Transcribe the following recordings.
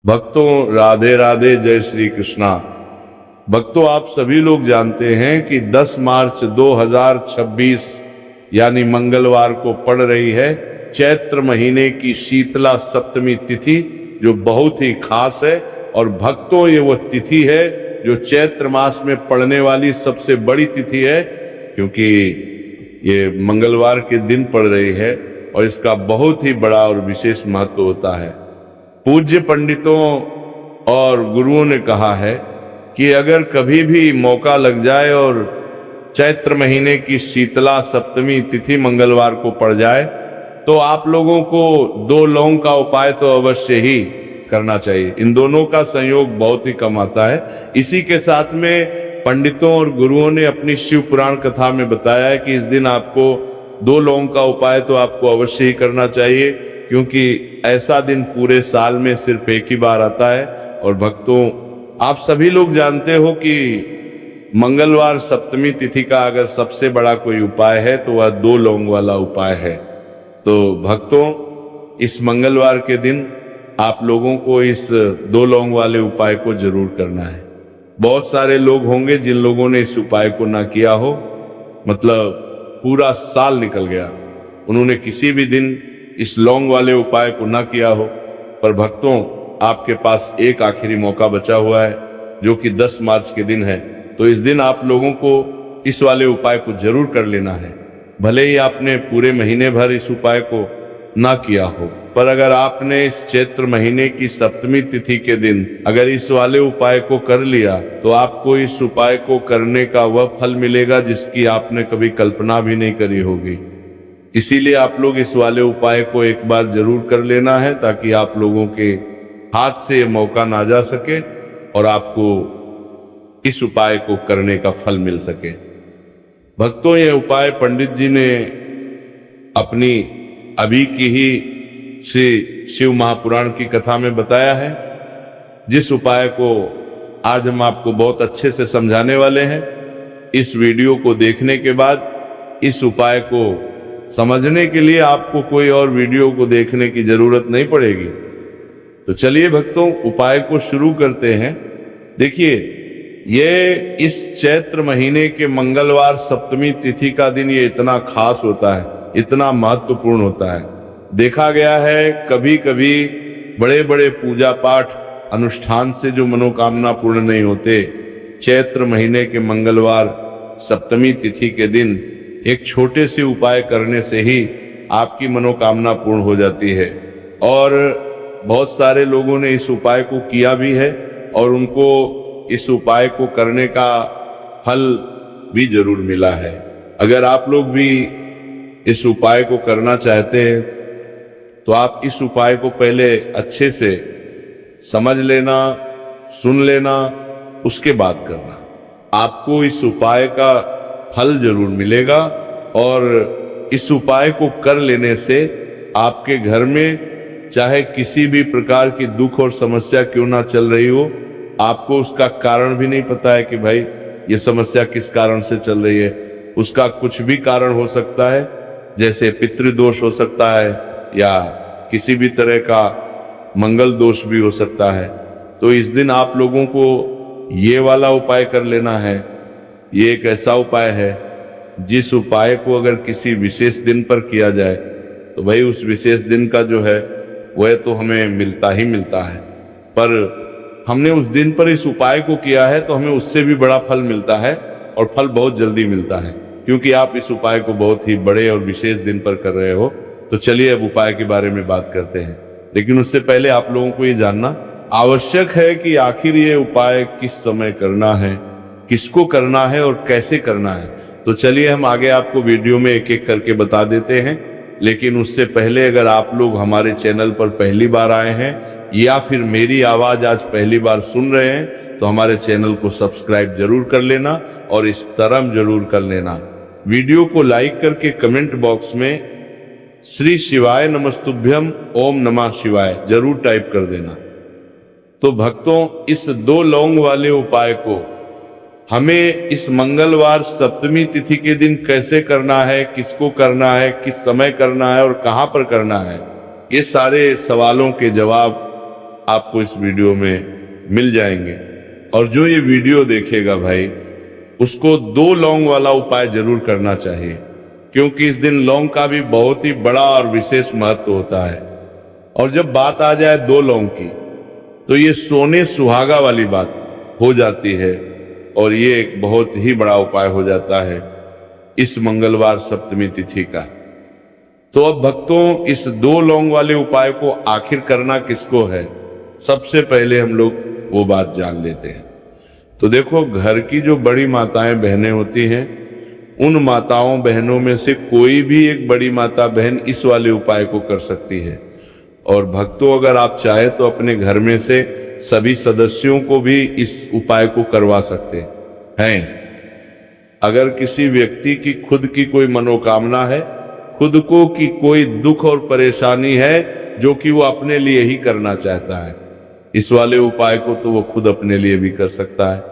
भक्तों राधे राधे, जय श्री कृष्णा। भक्तों, आप सभी लोग जानते हैं कि 10 मार्च 2026 यानी मंगलवार को पड़ रही है चैत्र महीने की शीतला सप्तमी तिथि, जो बहुत ही खास है। और भक्तों, ये वो तिथि है जो चैत्र मास में पड़ने वाली सबसे बड़ी तिथि है, क्योंकि ये मंगलवार के दिन पड़ रही है और इसका बहुत ही बड़ा और विशेष महत्व होता है। पूज्य पंडितों और गुरुओं ने कहा है कि अगर कभी भी मौका लग जाए और चैत्र महीने की शीतला सप्तमी तिथि मंगलवार को पड़ जाए, तो आप लोगों को 2 लौंग का उपाय तो अवश्य ही करना चाहिए। इन दोनों का संयोग बहुत ही कम आता है। इसी के साथ में पंडितों और गुरुओं ने अपनी शिव पुराण कथा में बताया है कि इस दिन आपको 2 लौंग का उपाय तो आपको अवश्य ही करना चाहिए, क्योंकि ऐसा दिन पूरे साल में सिर्फ एक ही बार आता है। और भक्तों, आप सभी लोग जानते हो कि मंगलवार सप्तमी तिथि का अगर सबसे बड़ा कोई उपाय है तो वह 2 लौंग वाला उपाय है। तो भक्तों, इस मंगलवार के दिन आप लोगों को इस 2 लौंग वाले उपाय को जरूर करना है। बहुत सारे लोग होंगे जिन लोगों ने इस उपाय को ना किया हो, मतलब पूरा साल निकल गया, उन्होंने किसी भी दिन इस लौंग वाले उपाय को ना किया हो। पर भक्तों, आपके पास एक आखिरी मौका बचा हुआ है, जो कि 10 मार्च के दिन है। तो इस दिन आप लोगों को इस वाले उपाय को जरूर कर लेना है। भले ही आपने पूरे महीने भर इस उपाय को ना किया हो, पर अगर आपने इस चैत्र महीने की सप्तमी तिथि के दिन अगर इस वाले उपाय को कर लिया, तो आपको इस उपाय को करने का वह फल मिलेगा जिसकी आपने कभी कल्पना भी नहीं करी होगी। इसीलिए आप लोग इस वाले उपाय को एक बार जरूर कर लेना है, ताकि आप लोगों के हाथ से ये मौका ना जा सके और आपको इस उपाय को करने का फल मिल सके। भक्तों, ये उपाय पंडित जी ने अपनी अभी की ही श्री शिव महापुराण की कथा में बताया है, जिस उपाय को आज हम आपको बहुत अच्छे से समझाने वाले हैं। इस वीडियो को देखने के बाद इस उपाय को समझने के लिए आपको कोई और वीडियो को देखने की जरूरत नहीं पड़ेगी। तो चलिए भक्तों, उपाय को शुरू करते हैं। देखिए, ये इस चैत्र महीने के मंगलवार सप्तमी तिथि का दिन ये इतना खास होता है, इतना महत्वपूर्ण होता है। देखा गया है कभी कभी बड़े बड़े पूजा पाठ अनुष्ठान से जो मनोकामना पूर्ण नहीं होते, चैत्र महीने के मंगलवार सप्तमी तिथि के दिन एक छोटे से उपाय करने से ही आपकी मनोकामना पूर्ण हो जाती है। और बहुत सारे लोगों ने इस उपाय को किया भी है और उनको इस उपाय को करने का फल भी जरूर मिला है। अगर आप लोग भी इस उपाय को करना चाहते हैं, तो आप इस उपाय को पहले अच्छे से समझ लेना, सुन लेना, उसके बाद करना। आपको इस उपाय का फल जरूर मिलेगा। और इस उपाय को कर लेने से आपके घर में चाहे किसी भी प्रकार की दुख और समस्या क्यों ना चल रही हो, आपको उसका कारण भी नहीं पता है कि भाई ये समस्या किस कारण से चल रही है। उसका कुछ भी कारण हो सकता है, जैसे पितृदोष हो सकता है या किसी भी तरह का मंगल दोष भी हो सकता है। तो इस दिन आप लोगों को ये वाला उपाय कर लेना है। ये एक ऐसा उपाय है जिस उपाय को अगर किसी विशेष दिन पर किया जाए, तो भाई उस विशेष दिन का जो है वह तो हमें मिलता ही मिलता है। पर हमने उस दिन पर इस उपाय को किया है तो हमें उससे भी बड़ा फल मिलता है, और फल बहुत जल्दी मिलता है, क्योंकि आप इस उपाय को बहुत ही बड़े और विशेष दिन पर कर रहे हो। तो चलिए अब उपाय के बारे में बात करते हैं। लेकिन उससे पहले आप लोगों को ये जानना आवश्यक है कि आखिर ये उपाय किस समय करना है, किसको करना है और कैसे करना है। तो चलिए हम आगे आपको वीडियो में एक एक करके बता देते हैं। लेकिन उससे पहले, अगर आप लोग हमारे चैनल पर पहली बार आए हैं या फिर मेरी आवाज आज पहली बार सुन रहे हैं, तो हमारे चैनल को सब्सक्राइब जरूर कर लेना और इस तरह जरूर कर लेना। वीडियो को लाइक करके कमेंट बॉक्स में श्री शिवाय नमस्तुभ्यम ओम नमः शिवाय जरूर टाइप कर देना। तो भक्तों, इस 2 लौंग वाले उपाय को हमें इस मंगलवार सप्तमी तिथि के दिन कैसे करना है, किसको करना है, किस समय करना है और कहां पर करना है, ये सारे सवालों के जवाब आपको इस वीडियो में मिल जाएंगे। और जो ये वीडियो देखेगा भाई, उसको 2 लौंग वाला उपाय जरूर करना चाहिए, क्योंकि इस दिन लौंग का भी बहुत ही बड़ा और विशेष महत्व होता है। और जब बात आ जाए 2 लौंग की, तो ये सोने सुहागा वाली बात हो जाती है, और ये एक बहुत ही बड़ा उपाय हो जाता है इस मंगलवार सप्तमी तिथि का। तो अब भक्तों, इस 2 लौंग वाले उपाय को आखिर करना किसको है, सबसे पहले हम लोग वो बात जान लेते हैं। तो देखो, घर की जो बड़ी माताएं बहनें होती हैं, उन माताओं बहनों में से कोई भी एक बड़ी माता बहन इस वाले उपाय को कर सकती है। और भक्तों, अगर आप चाहे तो अपने घर में से सभी सदस्यों को भी इस उपाय को करवा सकते हैं। अगर किसी व्यक्ति की खुद की कोई मनोकामना है, खुद को की कोई दुख और परेशानी है जो कि वो अपने लिए ही करना चाहता है, इस वाले उपाय को तो वो खुद अपने लिए भी कर सकता है।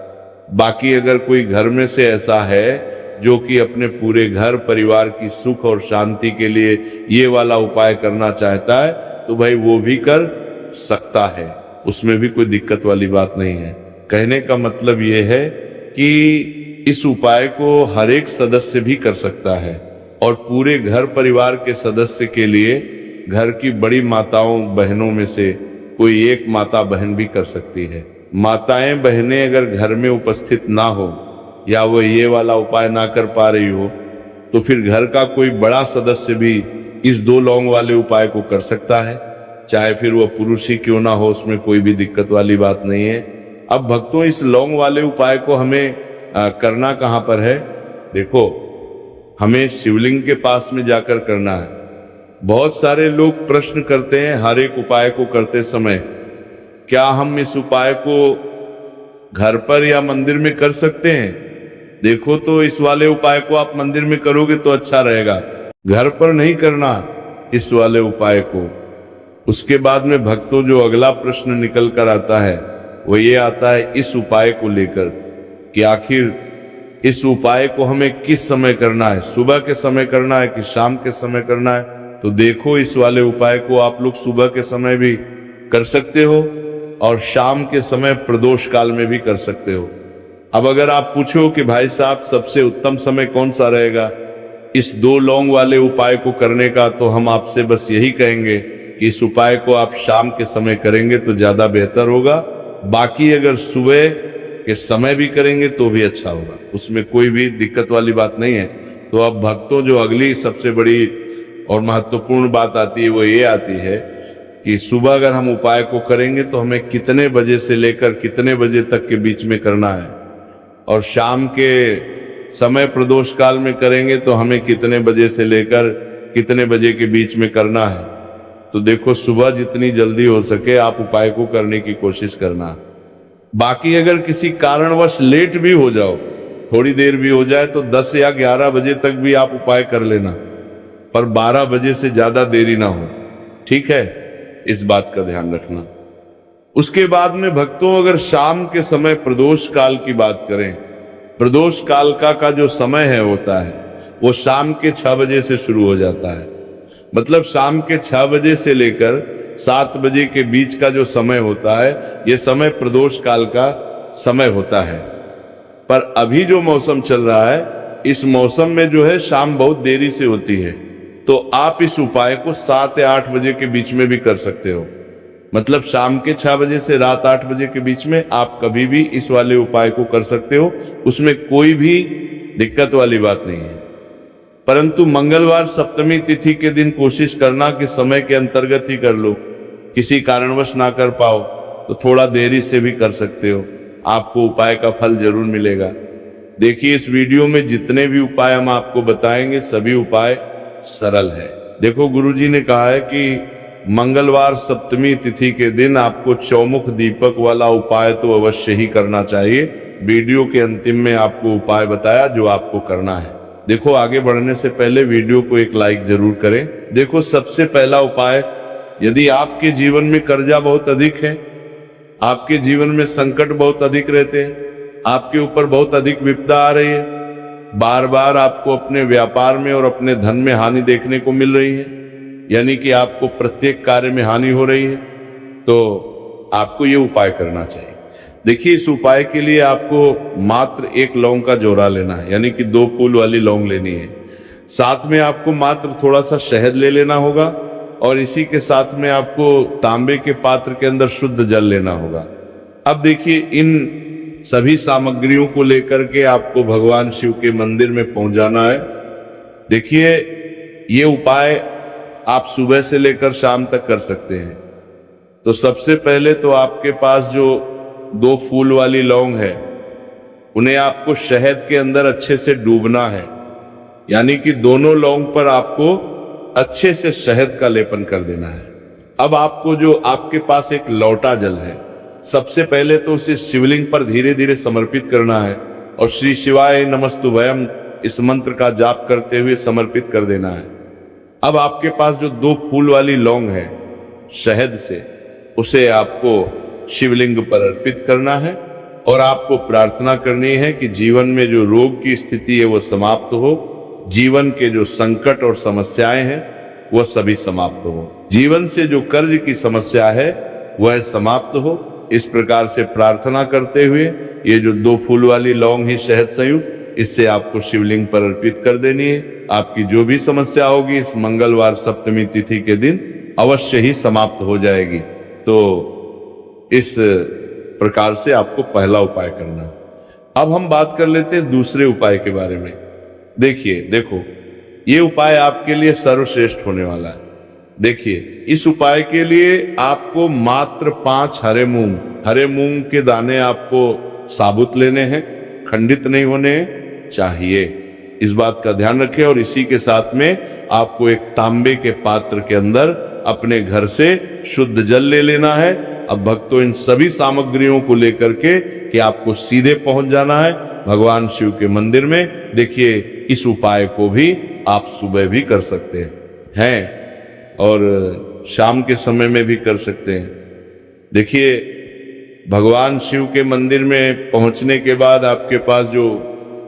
बाकी अगर कोई घर में से ऐसा है जो कि अपने पूरे घर परिवार की सुख और शांति के लिए ये वाला उपाय करना चाहता है, तो भाई वो भी कर सकता है, उसमें भी कोई दिक्कत वाली बात नहीं है। कहने का मतलब ये है कि इस उपाय को हर एक सदस्य भी कर सकता है, और पूरे घर परिवार के सदस्य के लिए घर की बड़ी माताओं बहनों में से कोई एक माता बहन भी कर सकती है। माताएं बहनें अगर घर में उपस्थित ना हो, या वो ये वाला उपाय ना कर पा रही हो, तो फिर घर का कोई बड़ा सदस्य भी इस 2 लौंग वाले उपाय को कर सकता है, चाहे फिर वो पुरुष ही क्यों ना हो, उसमें कोई भी दिक्कत वाली बात नहीं है। अब भक्तों, इस लौंग वाले उपाय को हमें करना कहां पर है? देखो, हमें शिवलिंग के पास में जाकर करना है। बहुत सारे लोग प्रश्न करते हैं हर एक उपाय को करते समय, क्या हम इस उपाय को घर पर या मंदिर में कर सकते हैं? देखो, तो इस वाले उपाय को आप मंदिर में करोगे तो अच्छा रहेगा, घर पर नहीं करना इस वाले उपाय को। उसके बाद में भक्तों, जो अगला प्रश्न निकल कर आता है वो ये आता है इस उपाय को लेकर कि आखिर इस उपाय को हमें किस समय करना है, सुबह के समय करना है कि शाम के समय करना है? तो देखो, इस वाले उपाय को आप लोग सुबह के समय भी कर सकते हो और शाम के समय प्रदोष काल में भी कर सकते हो। अब अगर आप पूछो कि भाई साहब, सबसे उत्तम समय कौन सा रहेगा इस 2 लौंग वाले उपाय को करने का, तो हम आपसे बस यही कहेंगे कि इस उपाय को आप शाम के समय करेंगे तो ज्यादा बेहतर होगा। बाकी अगर सुबह के समय भी करेंगे तो भी अच्छा होगा, उसमें कोई भी दिक्कत वाली बात नहीं है। तो अब भक्तों, जो अगली सबसे बड़ी और महत्वपूर्ण बात आती है वो ये आती है कि सुबह अगर हम उपाय को करेंगे तो हमें कितने बजे से लेकर कितने बजे तक के बीच में करना है, और शाम के समय प्रदोष काल में करेंगे तो हमें कितने बजे से लेकर कितने बजे के बीच में करना है। तो देखो, सुबह जितनी जल्दी हो सके आप उपाय को करने की कोशिश करना। बाकी अगर किसी कारणवश लेट भी हो जाओ, थोड़ी देर भी हो जाए, तो 10 या 11 बजे तक भी आप उपाय कर लेना, पर 12 बजे से ज्यादा देरी ना हो, ठीक है? इस बात का ध्यान रखना। उसके बाद में भक्तों, अगर शाम के समय प्रदोष काल की बात करें, प्रदोष काल का जो समय है होता है वो शाम के 6 बजे से शुरू हो जाता है। मतलब शाम के 6 बजे से लेकर 7 बजे के बीच का जो समय होता है, ये समय प्रदोष काल का समय होता है। पर अभी जो मौसम चल रहा है, इस मौसम में जो है शाम बहुत देरी से होती है, तो आप इस उपाय को 7 या 8 बजे के बीच में भी कर सकते हो। मतलब शाम के 6 बजे से रात 8 बजे के बीच में आप कभी भी इस वाले उपाय को कर सकते हो, उसमें कोई भी दिक्कत वाली बात नहीं है। परंतु मंगलवार सप्तमी तिथि के दिन कोशिश करना कि समय के अंतर्गत ही कर लो। किसी कारणवश ना कर पाओ तो थोड़ा देरी से भी कर सकते हो, आपको उपाय का फल जरूर मिलेगा। देखिए, इस वीडियो में जितने भी उपाय हम आपको बताएंगे सभी उपाय सरल है। देखो, गुरुजी ने कहा है कि मंगलवार सप्तमी तिथि के दिन आपको चौमुख दीपक वाला उपाय तो अवश्य ही करना चाहिए। वीडियो के अंतिम में आपको उपाय बताया जो आपको करना है। देखो, आगे बढ़ने से पहले वीडियो को एक लाइक जरूर करें। देखो, सबसे पहला उपाय, यदि आपके जीवन में कर्जा बहुत अधिक है, आपके जीवन में संकट बहुत अधिक रहते हैं, आपके ऊपर बहुत अधिक विपदा आ रही है, बार बार आपको अपने व्यापार में और अपने धन में हानि देखने को मिल रही है, यानी कि आपको प्रत्येक कार्य में हानि हो रही है, तो आपको ये उपाय करना चाहिए। देखिए, इस उपाय के लिए आपको मात्र एक लौंग का जोड़ा लेना है, यानी कि 2 फूल वाली लौंग लेनी है। साथ में आपको मात्र थोड़ा सा शहद ले लेना होगा और इसी के साथ में आपको तांबे के पात्र के अंदर शुद्ध जल लेना होगा। अब देखिए, इन सभी सामग्रियों को लेकर के आपको भगवान शिव के मंदिर में पहुंच जाना है। देखिए, ये उपाय आप सुबह से लेकर शाम तक कर सकते हैं। तो सबसे पहले तो आपके पास जो 2 फूल वाली लौंग है, उन्हें आपको शहद के अंदर अच्छे से डूबना है, यानी कि दोनों लौंग पर आपको अच्छे से शहद का लेपन कर देना है। अब आपको जो आपके पास एक लौटा जल है, सबसे पहले तो उसे शिवलिंग पर धीरे धीरे समर्पित करना है और श्री शिवाय नमस्तुभयम इस मंत्र का जाप करते हुए समर्पित कर देना है। अब आपके पास जो 2 फूल वाली लौंग है शहद से, उसे आपको शिवलिंग पर अर्पित करना है और आपको प्रार्थना करनी है कि जीवन में जो रोग की स्थिति है वो समाप्त हो, जीवन के जो संकट और समस्याएं हैं वह सभी समाप्त हो, जीवन से जो कर्ज की समस्या है वह समाप्त हो। इस प्रकार से प्रार्थना करते हुए ये जो 2 फूल वाली लौंग ही शहद संयुक्त, इससे आपको शिवलिंग पर अर्पित कर देनी है। आपकी जो भी समस्या होगी इस मंगलवार सप्तमी तिथि के दिन अवश्य ही समाप्त हो जाएगी। तो इस प्रकार से आपको पहला उपाय करना है। अब हम बात कर लेते हैं दूसरे उपाय के बारे में। देखो, ये उपाय आपके लिए सर्वश्रेष्ठ होने वाला है। देखिए, इस उपाय के लिए आपको मात्र 5 हरे मूंग के दाने आपको साबुत लेने हैं, खंडित नहीं होने चाहिए, इस बात का ध्यान रखें। और इसी के साथ में आपको एक तांबे के पात्र के अंदर अपने घर से शुद्ध जल ले लेना है। अब भक्तों, इन सभी सामग्रियों को लेकर के कि आपको सीधे पहुंच जाना है भगवान शिव के मंदिर में। देखिए, इस उपाय को भी आप सुबह भी कर सकते हैं और शाम के समय में भी कर सकते हैं। देखिए, भगवान शिव के मंदिर में पहुंचने के बाद आपके पास जो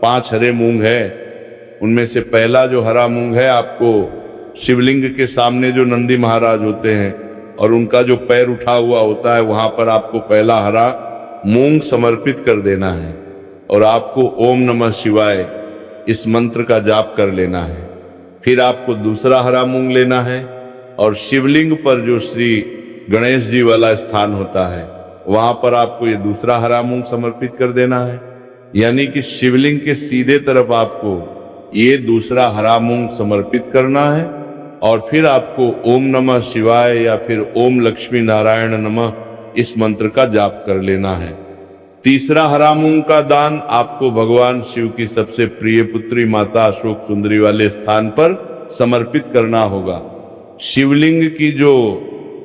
5 हरे मूंग है, उनमें से पहला जो हरा मूंग है, आपको शिवलिंग के सामने जो नंदी महाराज होते हैं और उनका जो पैर उठा हुआ होता है, वहां पर आपको पहला हरा मूंग समर्पित कर देना है और आपको ओम नमः शिवाय इस मंत्र का जाप कर लेना है। फिर आपको दूसरा हरा मूंग लेना है और शिवलिंग पर जो श्री गणेश जी वाला स्थान होता है, वहां पर आपको ये दूसरा हरा मूंग समर्पित कर देना है, यानी कि शिवलिंग के सीधे तरफ आपको ये दूसरा हरा मूंग समर्पित करना है। और फिर आपको ओम नमः शिवाय या फिर ओम लक्ष्मी नारायण नमः इस मंत्र का जाप कर लेना है। तीसरा हरा मूंग का दान आपको भगवान शिव की सबसे प्रिय पुत्री माता अशोक सुंदरी वाले स्थान पर समर्पित करना होगा। शिवलिंग की जो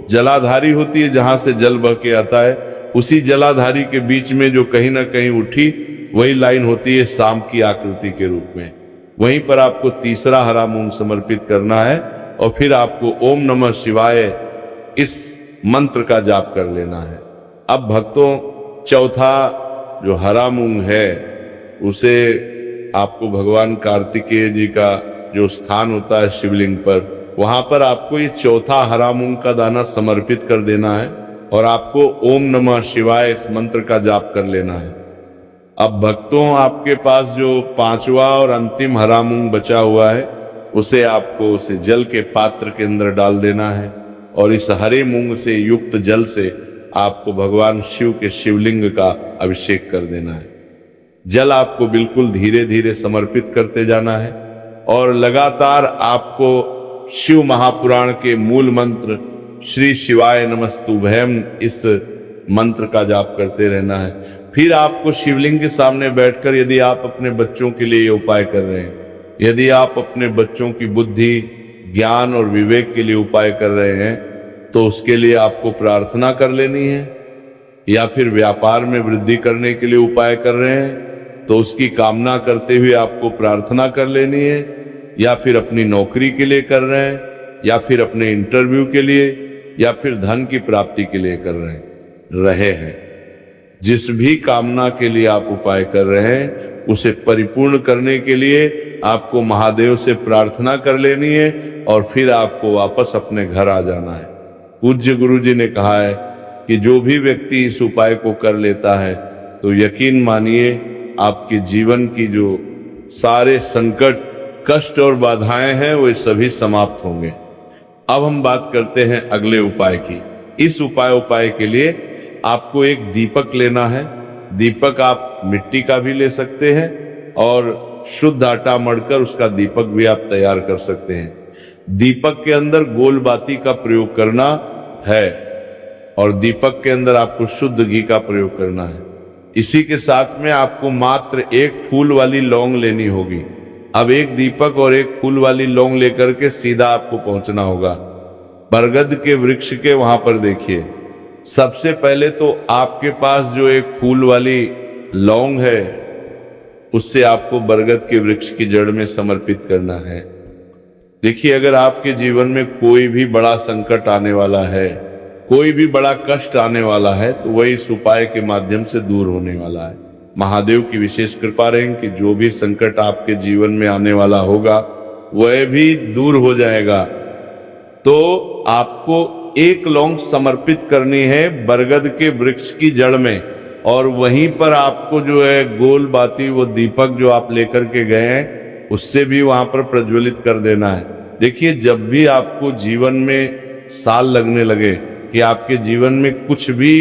जलाधारी होती है, जहां से जल बह के आता है, उसी जलाधारी के बीच में जो कहीं ना कहीं उठी वही लाइन होती है सांप की आकृति के रूप में, वहीं पर आपको तीसरा हरा मूंग समर्पित करना है और फिर आपको ओम नमः शिवाय इस मंत्र का जाप कर लेना है। अब भक्तों, चौथा जो हरा मूंग है उसे आपको भगवान कार्तिकेय जी का जो स्थान होता है शिवलिंग पर, वहां पर आपको ये चौथा हरा मूंग का दाना समर्पित कर देना है और आपको ओम नमः शिवाय इस मंत्र का जाप कर लेना है। अब भक्तों, आपके पास जो 5वां और अंतिम हरा मूंग बचा हुआ है, उसे आपको उसे जल के पात्र के अंदर डाल देना है और इस हरे मूंग से युक्त जल से आपको भगवान शिव के शिवलिंग का अभिषेक कर देना है। जल आपको बिल्कुल धीरे धीरे समर्पित करते जाना है और लगातार आपको शिव महापुराण के मूल मंत्र श्री शिवाय नमस्तुभयम इस मंत्र का जाप करते रहना है। फिर आपको शिवलिंग के सामने बैठकर, यदि आप अपने बच्चों के लिए ये उपाय कर रहे हैं, यदि आप अपने बच्चों की बुद्धि, ज्ञान और विवेक के लिए उपाय कर रहे हैं, तो उसके लिए आपको प्रार्थना कर लेनी है। या फिर व्यापार में वृद्धि करने के लिए उपाय कर रहे हैं तो उसकी कामना करते हुए आपको प्रार्थना कर लेनी है। या फिर अपनी नौकरी के लिए कर रहे हैं, या फिर अपने इंटरव्यू के लिए, या फिर धन की प्राप्ति के लिए कर रहे हैं, जिस भी कामना के लिए आप उपाय कर रहे हैं उसे परिपूर्ण करने के लिए आपको महादेव से प्रार्थना कर लेनी है और फिर आपको वापस अपने घर आ जाना है। पूज्य गुरु जी ने कहा है कि जो भी व्यक्ति इस उपाय को कर लेता है तो यकीन मानिए आपके जीवन की जो सारे संकट, कष्ट और बाधाएं हैं वो सभी समाप्त होंगे। अब हम बात करते हैं अगले उपाय की। इस उपाय के लिए आपको एक दीपक लेना है। दीपक आप मिट्टी का भी ले सकते हैं और शुद्ध आटा मढ़कर उसका दीपक भी आप तैयार कर सकते हैं। दीपक के अंदर गोल बाती का प्रयोग करना है और दीपक के अंदर आपको शुद्ध घी का प्रयोग करना है। इसी के साथ में आपको मात्र एक फूल वाली लौंग लेनी होगी। अब एक दीपक और एक फूल वाली लौंग लेकर के सीधा आपको पहुंचना होगा बरगद के वृक्ष के वहां पर। देखिए, सबसे पहले तो आपके पास जो एक फूल वाली लौंग है उससे आपको बरगद के वृक्ष की जड़ में समर्पित करना है। देखिए, अगर आपके जीवन में कोई भी बड़ा संकट आने वाला है, कोई भी बड़ा कष्ट आने वाला है, तो वही इस उपाय के माध्यम से दूर होने वाला है। महादेव की विशेष कृपा रहेगी कि जो भी संकट आपके जीवन में आने वाला होगा वह भी दूर हो जाएगा। तो आपको एक लौंग समर्पित करनी है बरगद के वृक्ष की जड़ में और वहीं पर आपको जो है गोल बाती, वो दीपक जो आप लेकर के गए हैं उससे भी वहां पर प्रज्वलित कर देना है। देखिए, जब भी आपको जीवन में साल लगने लगे कि आपके जीवन में कुछ भी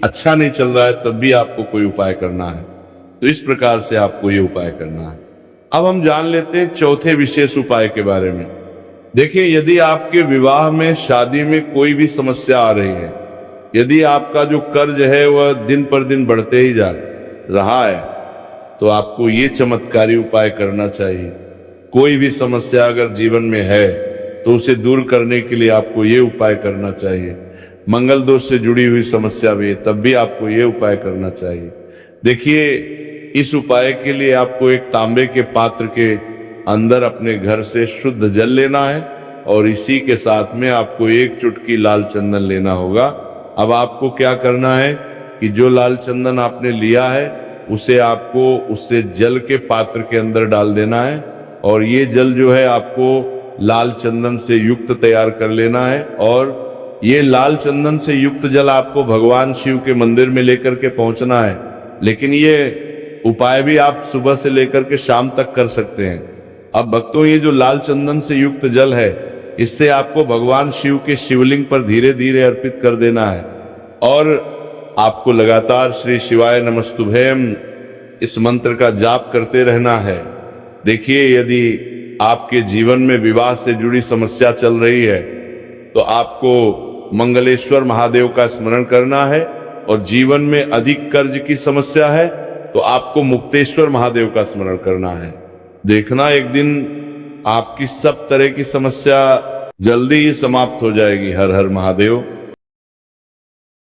अच्छा नहीं चल रहा है, तब भी आपको कोई उपाय करना है। तो इस प्रकार से आपको ये उपाय करना है। अब हम जान लेते हैं चौथे विशेष उपाय के बारे में। देखिए, यदि आपके विवाह में, शादी में कोई भी समस्या आ रही है, यदि आपका जो कर्ज है वह दिन पर दिन बढ़ते ही जा रहा है, तो आपको ये चमत्कारी उपाय करना चाहिए। कोई भी समस्या अगर जीवन में है तो उसे दूर करने के लिए आपको ये उपाय करना चाहिए। मंगल दोष से जुड़ी हुई समस्या भी है, तब भी आपको ये उपाय करना चाहिए। देखिए, इस उपाय के लिए आपको एक तांबे के पात्र के अंदर अपने घर से शुद्ध जल लेना है और इसी के साथ में आपको एक चुटकी लाल चंदन लेना होगा। अब आपको क्या करना है कि जो लाल चंदन आपने लिया है उसे आपको उससे जल के पात्र के अंदर डाल देना है और ये जल जो है आपको लाल चंदन से युक्त तैयार कर लेना है और ये लाल चंदन से युक्त जल आपको भगवान शिव के मंदिर में लेकर के पहुंचना है। लेकिन ये उपाय भी आप सुबह से लेकर के शाम तक कर सकते हैं। अब भक्तों, ये जो लाल चंदन से युक्त जल है, इससे आपको भगवान शिव के शिवलिंग पर धीरे धीरे अर्पित कर देना है और आपको लगातार श्री शिवाय नमस्तुभ्यम इस मंत्र का जाप करते रहना है। देखिए, यदि आपके जीवन में विवाह से जुड़ी समस्या चल रही है तो आपको मंगलेश्वर महादेव का स्मरण करना है और जीवन में अधिक कर्ज की समस्या है तो आपको मुक्तेश्वर महादेव का स्मरण करना है। देखना, एक दिन आपकी सब तरह की समस्या जल्दी ही समाप्त हो जाएगी। हर हर महादेव।